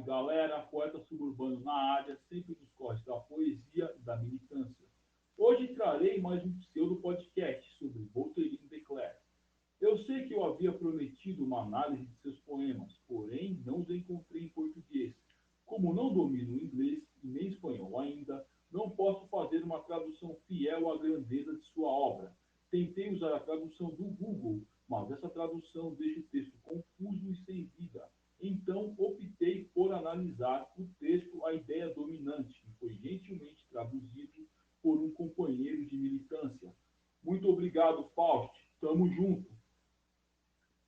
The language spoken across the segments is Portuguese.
galera, poeta suburbano na área, sempre nos corres da poesia e da militância. Hoje trarei mais um pseudo podcast sobre Voltairine de Cleyre. Eu sei que eu havia prometido uma análise de seus poemas, porém não os encontrei em português. Como não domino o inglês e nem espanhol ainda, não posso fazer uma tradução fiel à grandeza de sua obra. Tentei usar a tradução do Google, mas essa tradução deixa o texto confuso e sem vida. Então, optei por analisar o texto A Ideia Dominante, que foi gentilmente traduzido por um companheiro de militância. Muito obrigado, Faust. Tamo junto.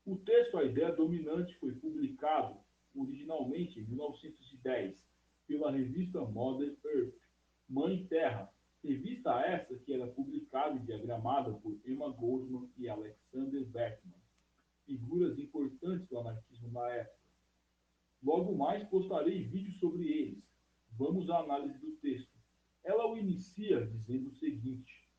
O texto A Ideia Dominante foi publicado originalmente em 1910 pela revista Mother Earth, Mãe Terra, revista essa que era publicada e diagramada por Emma Goldman e Alexander Beckman, figuras importantes do anarquismo na época. Logo mais postarei vídeos sobre eles. Vamos à análise do texto. Ela o inicia dizendo o seguinte: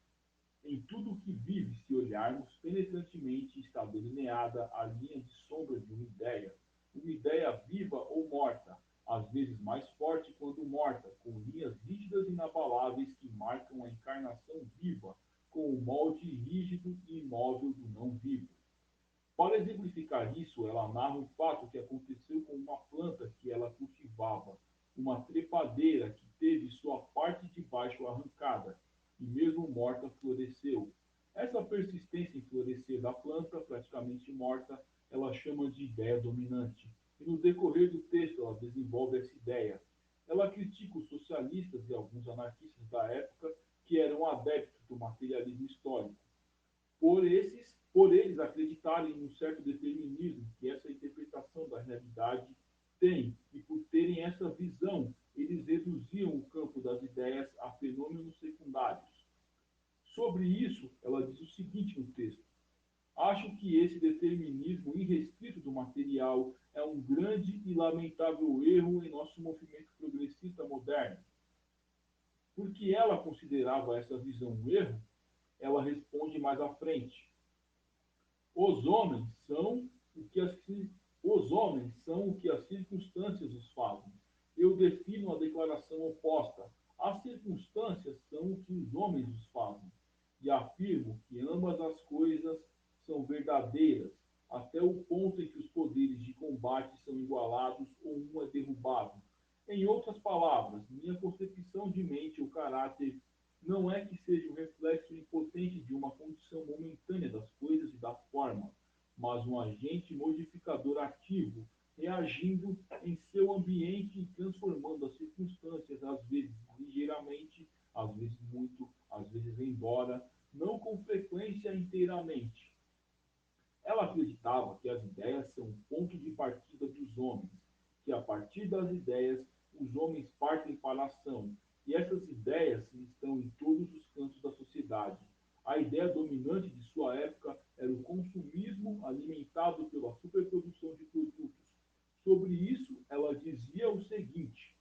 em tudo o que vive, se olharmos penetrantemente, está delineada a linha de sombra de uma ideia viva ou morta, às vezes mais forte quando morta, com linhas rígidas e inabaláveis que marcam a encarnação viva, com o molde rígido e imóvel do não vivo. Para exemplificar isso, ela narra um fato que aconteceu com uma planta que ela cultivava, uma trepadeira que teve sua parte de baixo arrancada, e mesmo morta floresceu. Essa persistência em florescer da planta, praticamente morta, ela chama de ideia dominante. E no decorrer do texto ela desenvolve essa ideia. Ela critica os socialistas e alguns anarquistas da época que eram adeptos do materialismo histórico por eles acreditarem num certo determinismo que essa interpretação da realidade tem, e por terem essa visão, eles reduziam o campo das ideias a fenômenos secundários. Sobre isso, ela diz o seguinte no texto: acho que esse determinismo irrestrito do material é um grande e lamentável erro em nosso movimento progressista moderno. Por que ela considerava essa visão um erro? Ela responde mais à frente. Os homens são o que as, os homens são o que as circunstâncias os fazem. Eu defino a declaração oposta. As circunstâncias são o que os homens os fazem. E afirmo que ambas as coisas são verdadeiras, até o ponto em que os poderes de combate são igualados ou um é derrubado. Em outras palavras, minha concepção de mente ou caráter não é que seja o reflexo impotente de uma condição momentânea das coisas e da forma, mas um agente modificador ativo, reagindo em seu ambiente e transformando as circunstâncias, às vezes ligeiramente, às vezes muito, às vezes embora, não com frequência inteiramente. Ela acreditava que as ideias são o ponto de partida dos homens, que a partir das ideias os homens partem para a ação, e essas ideias estão em todos os cantos da sociedade. A ideia dominante de sua época era o consumismo alimentado pela superprodução de produtos. Sobre isso, ela dizia o seguinte: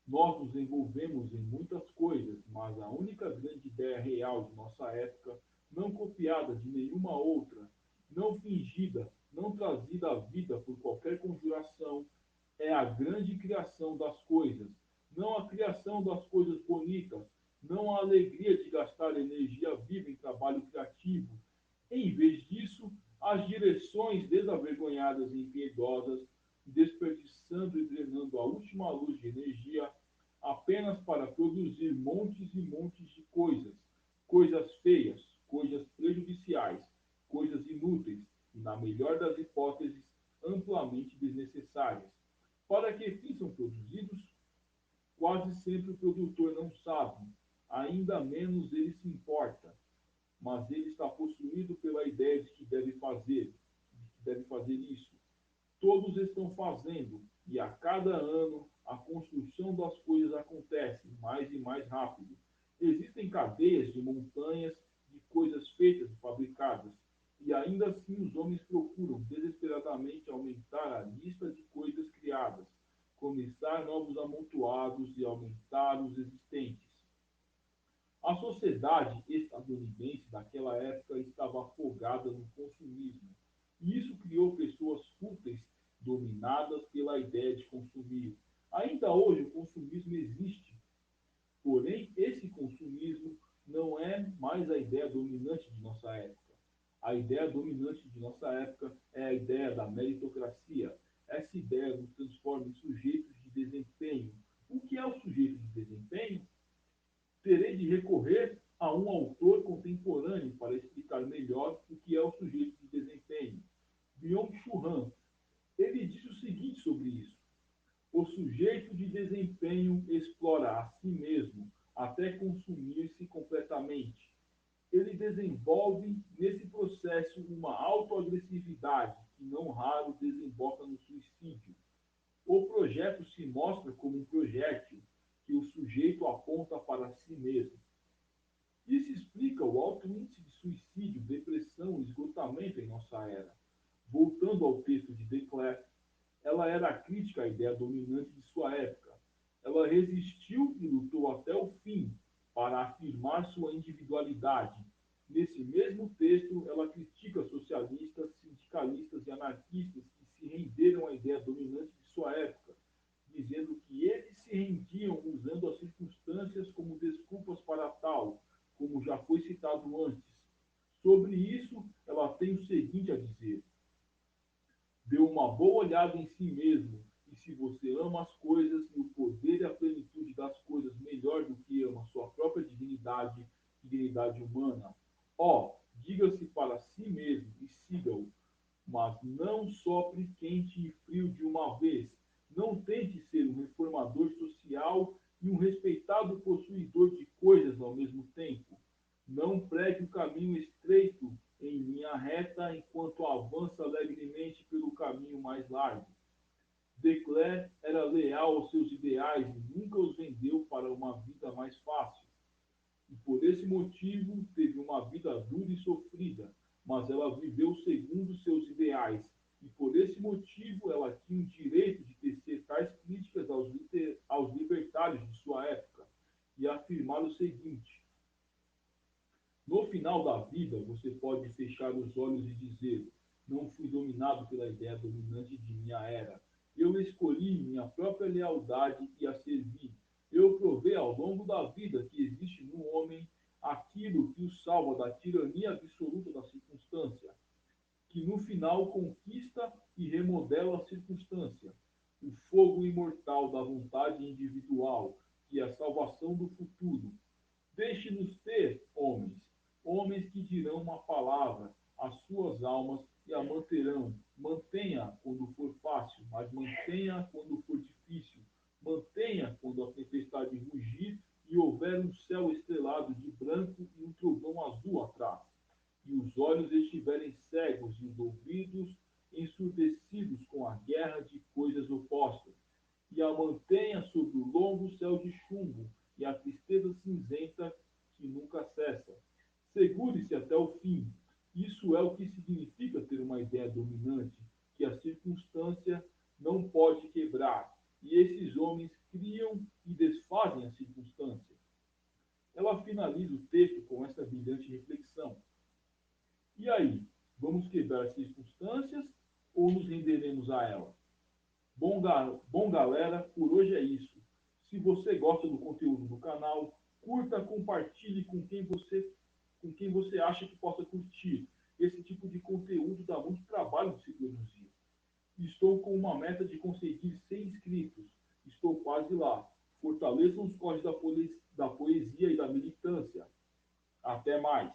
nós nos envolvemos em muitas coisas, mas a única grande ideia real de nossa época, não copiada de nenhuma outra, não fingida, não trazida à vida por qualquer conjuração, é a grande criação das coisas, não a criação das coisas bonitas, não a alegria de gastar energia viva em trabalho criativo. Em vez disso, as direções desavergonhadas e impiedosas, desperdiçando e drenando a última luz de energia apenas para produzir montes e montes de coisas, coisas feias, coisas prejudiciais, coisas inúteis e, na melhor das hipóteses, amplamente desnecessárias. Para que fins são produzidos? Quase sempre o produtor não sabe, ainda menos ele se importa, mas ele está possuído pela ideia de que deve fazer isso. Todos estão fazendo, e a cada ano a construção das coisas acontece mais e mais rápido. Existem cadeias de montanhas de coisas feitas e fabricadas, e ainda assim os homens procuram desesperadamente aumentar a lista de coisas criadas, começar novos amontoados e aumentar os existentes. A sociedade estadunidense daquela época estava afogada no consumismo, e isso criou pessoas fúteis dominadas pela ideia de consumir. Ainda hoje, o consumismo existe, porém, esse consumismo não é mais a ideia dominante de nossa época. A ideia dominante de nossa época é a ideia da meritocracia. Essa ideia nos transforma em sujeitos de desempenho. O que é o sujeito de desempenho? Terei de recorrer a um autor contemporâneo para explicar melhor o que é o sujeito de desempenho. Byung-Chul Han. Ele diz o seguinte sobre isso: o sujeito de desempenho explora a si mesmo até consumir-se completamente. Ele desenvolve nesse processo uma autoagressividade que não raro desemboca no suicídio. O projeto se mostra como um projétil que o sujeito aponta para si mesmo. Isso explica o alto índice de suicídio, depressão e esgotamento em nossa era. Voltando ao texto de Declercq, ela era crítica à ideia dominante de sua época. Ela resistiu e lutou até o fim para afirmar sua individualidade. Nesse mesmo texto, ela critica socialistas, sindicalistas e anarquistas que se renderam à ideia dominante de sua época, dizendo que eles se rendiam usando as circunstâncias como desculpas para tal, como já foi citado antes. Sobre isso, ela tem o seguinte a dizer: dê uma boa olhada em si mesmo, e se você ama as coisas e o poder e a plenitude das coisas melhor do que ama sua própria dignidade, dignidade humana, ó, diga-se para si mesmo e siga-o, mas não sopre quente e frio de uma vez. Não tente ser um reformador social e um respeitado possuidor de coisas ao mesmo tempo. Não pregue o caminho estreito em linha reta enquanto avança alegremente pelo caminho mais largo. Declercq era leal aos seus ideais e nunca os vendeu para uma vida mais fácil. E por esse motivo teve uma vida dura e sofrida, mas ela viveu segundo seus ideais. E por esse motivo ela tinha o direito de tecer tais críticas aos libertários de sua época e afirmar o seguinte: no final da vida, você pode fechar os olhos e dizer: não fui dominado pela ideia dominante de minha era. Eu escolhi minha própria lealdade e a servi. Eu provei ao longo da vida que existe no homem aquilo que o salva da tirania absoluta da circunstância, que no final conquista e remodela a circunstância. O fogo imortal da vontade individual, que é a salvação do futuro. Deixe-nos ter, homens, homens que dirão uma palavra às suas almas e a manterão. Mantenha quando for fácil, mas mantenha quando for difícil. Mantenha quando a tempestade rugir e houver um céu estrelado de branco e um trovão azul atrás, e os olhos estiverem cegos e os ouvidos ensurdecidos com a guerra de coisas opostas, e a mantenha sob o longo céu de chumbo e a tristeza cinzenta que nunca cessa. Segure-se até o fim. Isso é o que significa ter uma ideia dominante, que a circunstância não pode quebrar. E esses homens criam e desfazem a circunstância. Ela finaliza o texto com esta brilhante reflexão. E aí, vamos quebrar as circunstâncias ou nos renderemos a ela? Bom, galera, por hoje é isso. Se você gosta do conteúdo do canal, curta, compartilhe com quem você acha que possa curtir. Esse tipo de conteúdo dá muito trabalho de se produzir. Estou com uma meta de conseguir 100 inscritos. Estou quase lá. Fortaleçam os códigos da poesia e da militância. Até mais.